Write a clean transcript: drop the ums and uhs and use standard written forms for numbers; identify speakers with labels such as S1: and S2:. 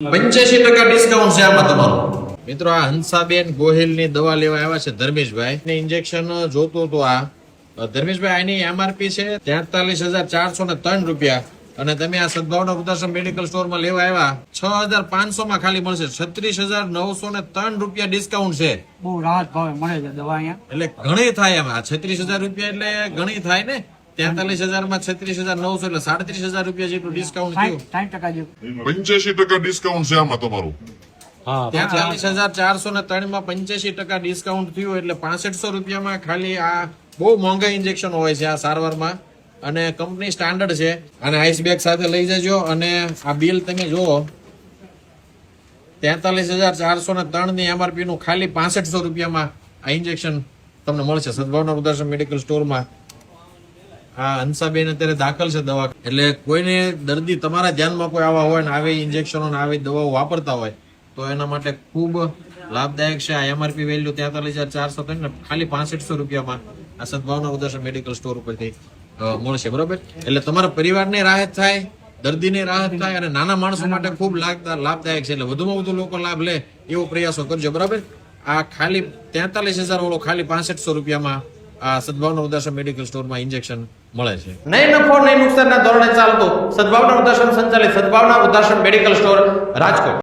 S1: 85% discount છે આમાં તમારું. મિત્રો આ હંસાબેન ગોહિલની દવા લેવા આવ્યા છે ધર્મેશભાઈ ને ઇન્જેક્શન જોતું તો આ ધર્મેશભાઈ આની એમઆરપી છે 43,403 રૂપિયા અને તમે આ સદભાવના વૃદ્ધાશ્રમ મેડિકલ સ્ટોરમાં લેવા આવ્યા 6,500 માં ખાલી મળશે. 36,903 રૂપિયા ડિસ્કાઉન્ટ છે.
S2: બહુ રાહત ભાવે મળે છે દવા અહીંયા.
S1: એટલે ઘણી થાય એમાં 36,000 રૂપિયા એટલે ઘણી થાય ને. 43,000 માં 36,900 એટલે 37,000 રૂપિયા જેટલું ડિસ્કાઉન્ટ થયું.
S2: 60% જેવું.
S3: 85% ડિસ્કાઉન્ટ છે આમાં તમારું.
S1: 43,403 માં 85% ડિસ્કાઉન્ટ થયું એટલે 6500 રૂપિયામાં ખાલી આ બહુ મોંઘા ઇન્જેક્શન હોય છે આ સારવારમાં અને કંપની સ્ટાન્ડર્ડ છે. અને આઈસ બેગ સાથે લઈ જજો અને આ બિલ તમે જુઓ 43,403 ની એમઆરપી નું ખાલી 6500 રૂપિયામાં આ ઇન્જેક્શન તમને મળશે સદભાવના વૃદ્ધાશ્રમ મેડિકલ સ્ટોરમાં. આ હંસાબેન અત્યારે દાખલ છે દવા એટલે કોઈને દર્દી તમારા ધ્યાનમાં કોઈ આવા હોય ને આવી ઇન્જેક્શનો ને આવી દવાઓ વાપરતા હોય તો એના માટે ખૂબ લાભદાયક છે. આ એમઆરપી વેલ્યુ 43,403 ને ખાલી 6500 રૂપિયામાં આ સદભાવના વૃદ્ધાશ્રમ મેડિકલ સ્ટોર ઉપરથી મળશે. બરોબર, એટલે તમારા પરિવારને રાહત થાય, દર્દીને રાહત થાય અને નાના માણસો માટે ખૂબ લાભદાયક છે. એટલે વધુમાં વધુ લોકો લાભ લે એવો પ્રયાસો કરજો. બરાબર, આ ખાલી 43,000 વાળો ખાલી 6500 રૂપિયામાં આ સદભાવના વૃદ્ધાશ્રમ મેડિકલ સ્ટોરમાં ઇન્જેક્શન મળે છે. નહીં નફો નહીં નુકસાનના ધોરણે ચાલતો સદભાવના વૃદ્ધાશ્રમ સંચાલિત સદભાવના વૃદ્ધાશ્રમ મેડિકલ સ્ટોર રાજકોટ.